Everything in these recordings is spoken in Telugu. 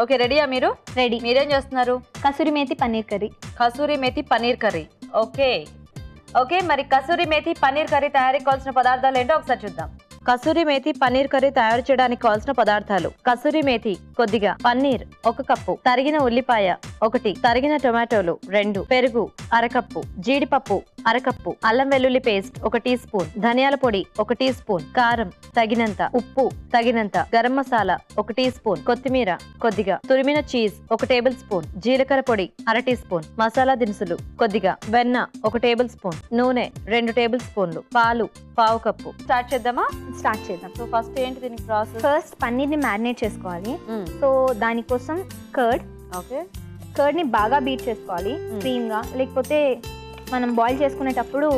ఓకే రెడీయా మీరు? రెడీ. మీరేం చేస్తున్నారు? Kasuri methi paneer curry. Kasuri methi paneer curry. Okay okay, మరి కసూరి మేతి పన్నీర్ కర్రీ తయారీకి కావాల్సిన పదార్థాలు ఏంటో ఒకసారి చూద్దాం. కసూరి మేతి పన్నీర్ కర్రీ తయారు చేయడానికి కావాల్సిన పదార్థాలు: కసూరి మేతి కొద్దిగా, పన్నీర్ 1 కప్పు, తరిగిన ఉల్లిపాయ 1, తరిగిన టొమాటోలు 2, పెరుగు 1/2 కప్పు, జీడిపప్పు 1/2 కప్పు, అల్లం వెల్లుల్లి పేస్ట్ 1 టీ స్పూన్, ధనియాల పొడి 1 టీ స్పూన్, కారం తగినంత, ఉప్పు తగినంత, గరం మసాలా 1 టీ స్పూన్, కొత్తిమీర కొద్దిగా, తురిమిన చీజ్ 1 టేబుల్ స్పూన్, జీలకర్ర పొడి 1/2 టీ స్పూన్, మసాలా దినుసులు కొద్దిగా, వెన్న 1 టేబుల్ స్పూన్, నూనె 2 టేబుల్ స్పూన్లు, పాలు 1/2 కప్పు. స్టార్ట్ చేద్దామా? స్టార్ట్ చేద్దాం. సో ఫస్ట్ ఏంటి దీనికి ప్రాసెస్? ఫస్ట్ పన్నీర్ ని మ్యారినేట్ చేసుకోవాలి. సో దానికోసం ఓకే కర్డ్ ని బాగా బీట్ చేసుకోవాలి క్రీమ్ గా, లేకపోతే మనం బాయిల్ చేసుకునేటప్పుడు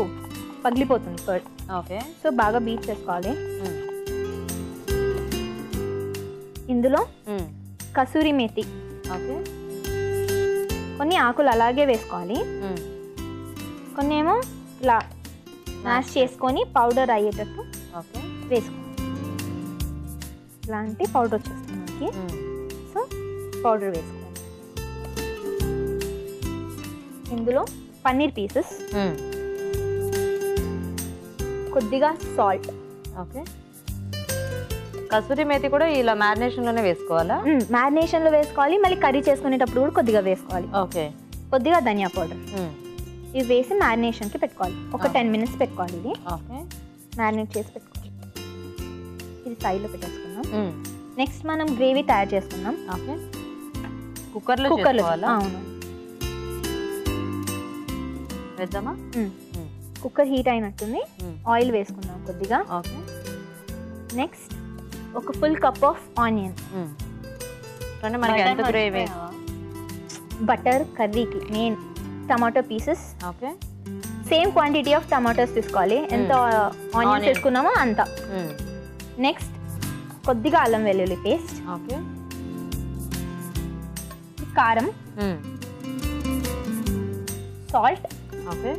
పగిలిపోతుంది కర్డ్. ఓకే సో బాగా బీట్ చేసుకోవాలి. ఇందులో కసూరి మేతి, ఓకే కొన్ని ఆకులు అలాగే వేసుకోవాలి, కొన్ని ఏమో ఇలా మ్యాష్ చేసుకొని పౌడర్ అయ్యేటట్టు ఓకే వేసుకోవాలి. ఇలాంటి పౌడర్ వచ్చేస్తుంది మనకి. సో పౌడర్ వేసుకోవాలి. ఇందులో పన్నీర్ పీసెస్, కొద్దిగా సాల్ట్. ఓకే కసూరి మేతి కూడా ఇలా మ్యారినేషన్ లోనే వేసుకోవాలా? మ్యారినేషన్ లో వేసుకోవాలి, మళ్ళీ కర్రీ చేసుకునేటప్పుడు కూడా కొద్దిగా వేసుకోవాలి. ఓకే కొద్దిగా ధనియా పౌడర్ ఇవి వేసి మ్యారినేషన్ కి పెట్టుకోవాలి. ఒక 10 మినిట్స్ పెట్టుకోవాలి. ఇది ఓకే మ్యారినేట్ చేసి పెట్టుకోవాలి. ఇది సైడ్ లో పెట్టేసుకుందాం. నెక్స్ట్ మనం గ్రేవీ తయారు చేసుకుందాం. ఓకే కుక్కర్లో అవును వేద్దామా? కుక్కర్ హీట్ అయినట్టుంది. ఆయిల్ వేసుకుందాం కొద్దిగా. ఓకే నెక్స్ట్ ఒక ఫుల్ కప్ ఆఫ్ ఆనియన్. అంటే మనకి ఎంత గ్రేవీ? బటర్ కర్రీకి main tomato pieces. Okay same quantity of tomatoes తీసుకోవాలి. ఎంత ఆనియన్స్ వేసుకున్నామో అంత. నెక్స్ట్ కొద్దిగా అల్లం వెల్లుల్లి పేస్ట్. ఓకే కారం, సాల్ట్. ఓకే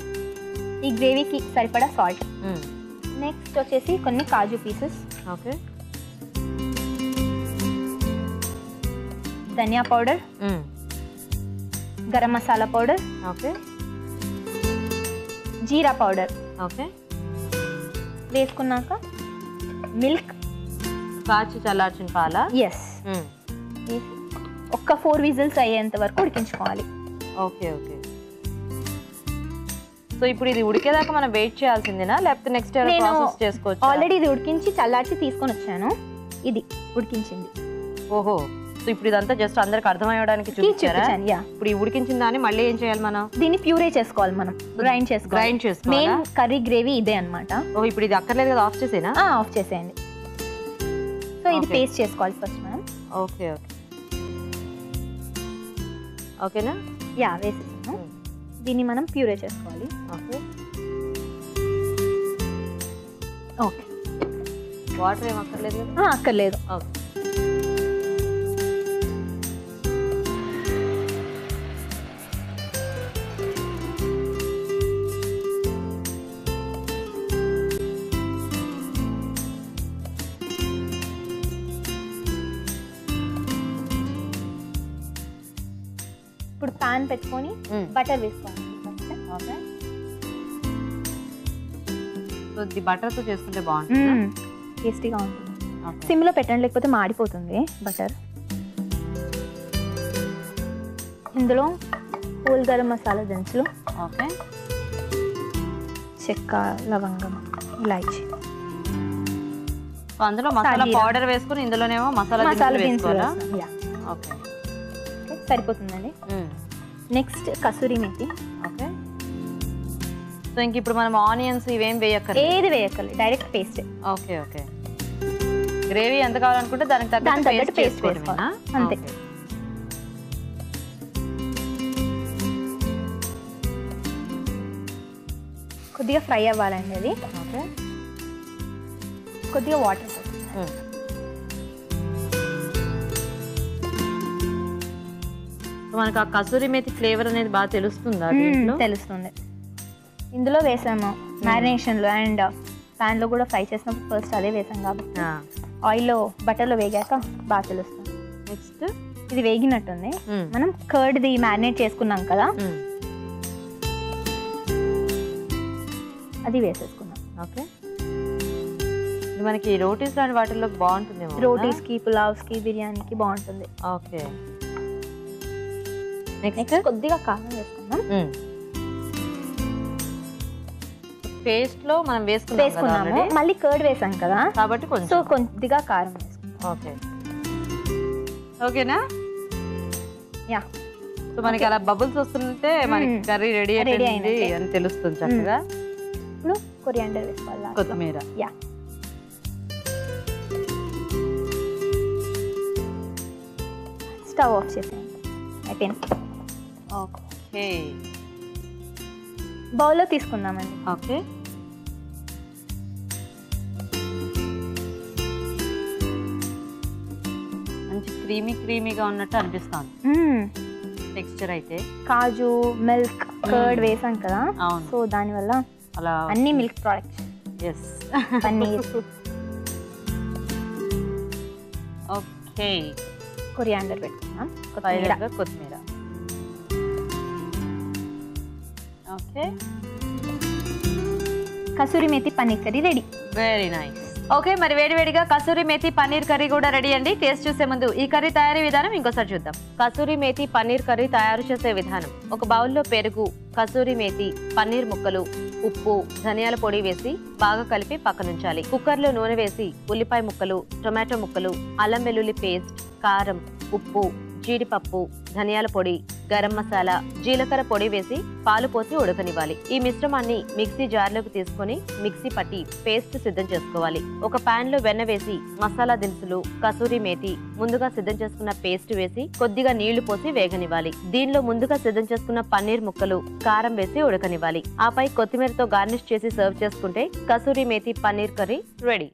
ఈ గ్రేవీకి సరిపడా సాల్ట్. నెక్స్ట్ వచ్చేసి కొన్ని కాజు పీసెస్. ఓకే ధనియా powder, garam masala powder, okay జీరా పౌడర్. ఓకే వేసుకున్నాక మిల్క్, కాచి చల్లార్చిన పాల. ఎస్ వేసి ఒక్క 4 విజిల్స్ అయ్యేంత వరకు ఉడికించుకోవాలి. ఓకే ఓకే సో ఇప్పుడు ఇది ఉడికేదాకా మనం వెయిట్ చేయాల్సిందేనా, లేకపోతే నెక్స్ట్ ప్రాసెస్ చేసుకోవచ్చు? ఆల్రెడీ ఇది ఉడికించి చల్లార్చి తీసుకొని వచ్చాను. ఇది ఉడికించింది. ఓహో సో ఇప్పుడు ఇదంతా జస్ట్ అందరికి అర్థమయ్యడానికి చూపించారా? ఇప్పుడు ఈ ఉడికించిన దాన్ని మళ్ళీ ఏం చేయాలి మనం? దీన్ని ప్యూరే చేసుకోవాలి. మనం గ్రైండ్ చేసుకోవాలి. మెయిన్ కర్రీ గ్రేవీ ఇదే అన్నమాట. ఓ ఇప్పుడు ఇది అక్కర్లేదు కదా, ఆఫ్ చేసేనా? ఆఫ్ చేసేయండి. సో ఇది పేస్ట్ చేసుకోవాలి ఫస్ట్ మనం. ఓకే ఓకే ఓకేనా? వేసేసాను. దీన్ని మనం ప్యూరే చేసుకోవాలి. ఓకే ఓకే వాటర్ ఏం అక్కర్లేదు కదా? అక్కర్లేదు. ఓకే ఇప్పుడు పాన్ పెట్టుకొని బటర్ వేసుకోవాలి. ఓకే సో ఇది బటర్తో చేసుకుంటే బాగుంటుంది, టేస్టీగా ఉంటుంది. సిమ్లో పెట్టండి, లేకపోతే మాడిపోతుంది బటర్. ఇందులో హోల్ గరం మసాలా దినుసులు. ఓకే చెక్క, లవంగం, ఇలాచి. అందులో మసాలా పౌడర్ వేసుకుని ఇందులోనేమో మసాలా దినుసులు. ఓకే సరిపోతుందండి. నెక్స్ట్ కసూరి మేతి. ఓకే సో ఇంక ఇప్పుడు మనం ఆనియన్స్ ఇవేం వేయక్కర్లేదు? ఏది వేయక్కర్లేదు, direct paste. Okay okay gravy ఎంత కావాలనుకుంటే దానికి తగ్గట్టు పేస్ట్ వేసుకోవాలి అంతే. కొద్దిగా ఫ్రై అవ్వాలండి అది. ఓకే కొద్దిగా వాటర్ మనకు ఆ కసూరి మేతి ఫ్లేవర్ అనేది బాగా తెలుస్తుందా? తెలుస్తుంది. ఇందులో వేసాము మ్యారినేషన్లో అండ్ ప్యాన్లో కూడా ఫ్రై చేసినప్పుడు ఫస్ట్ అదే వేసాం కాబట్టి ఆయిల్లో బటర్లో వేగాక బాగా తెలుస్తుంది. నెక్స్ట్ ఇది వేగినట్టుంది. మనం కర్డ్ది మ్యారినేట్ చేసుకున్నాం కదా, అది వేసేసుకున్నాం. ఓకే, ఇది మనకి రోటీస్ లాంటి వాటిల్లో బాగుంటుంది. రోటీస్ కి, పులావ్స్ కి, బిర్యానీకి బాగుంటుంది. ఓకే, నెక్స్ట్ కొద్దిగా కారం వేసుకుందాం. పేస్ట్ లో మనం వేసుకున్నాము, మళ్ళీ కర్డ్ వేసాం కదా కాబట్టి సో కొద్దిగా కారం వేసుకుందాం. ఓకే, ఓకేనా? యా. సో మనకి అలా బబుల్స్ వస్తుంటే మనకి కర్రీ రెడీ అయింది అని తెలుస్తుంది చక్కగా. ఇప్పుడు కొరియాండర్ వేసుకోవాలి, కొత్తిమీర. యా. స్టవ్ ఆఫ్ చేసేయండి, అయిపోయింది. ఓకే, బౌల్లో తీసుకుందామండి. ఓకే, మంచి క్రీమీగా ఉన్నట్టు అనిపిస్తుంది టెక్స్చర్ అయితే. కాజు, మిల్క్, కర్డ్ వేసాం కదా, అవును. సో దానివల్ల అలా అన్ని milk products. Yes, paneer. Okay, coriander పెట్టుకున్నాం, కొత్తిమీర. Okay, kasuri methi paneer curry ready. Very nice. Okay, మరి వేడివేడిగా కసూరి మేతి పన్నీర్ కర్రీ కూడా రెడీ అండి. టేస్ట్ చూసే ముందు ఈ కర్రీ తయారీ విధానం ఇంకోసారి చూద్దాం. కసూరి మేతి పన్నీర్ కర్రీ తయారు చేసే విధానం: ఒక బౌల్లో పెరుగు, కసూరి మేతి, పన్నీర్ ముక్కలు, ఉప్పు, ధనియాల పొడి వేసి బాగా కలిపి పక్కనుంచాలి. కుక్కర్లో నూనె వేసి ఉల్లిపాయ ముక్కలు, టొమాటో ముక్కలు, అల్లం వెల్లుల్లి పేస్ట్, కారం, ఉప్పు, జీడిపప్పు, ధనియాల పొడి, గరం మసాలా, జీలకర్ర పొడి వేసి పాలు పోసి ఉడకనివ్వాలి. ఈ మిశ్రమాన్ని మిక్సీ జార్లోకి తీసుకొని మిక్సీ పట్టి పేస్ట్ సిద్ధం చేసుకోవాలి. ఒక పాన్ లో వెన్న వేసి మసాలా దినుసులు, కసూరి మేతి, ముందుగా సిద్ధం చేసుకున్న పేస్ట్ వేసి కొద్దిగా నీళ్లు పోసి వేగనివ్వాలి. దీనిలో ముందుగా సిద్ధం చేసుకున్న పన్నీర్ ముక్కలు, కారం వేసి ఉడకనివ్వాలి. ఆపై కొత్తిమీరతో గార్నిష్ చేసి సర్వ్ చేసుకుంటే కసూరి మేతి పన్నీర్ కర్రీ రెడీ.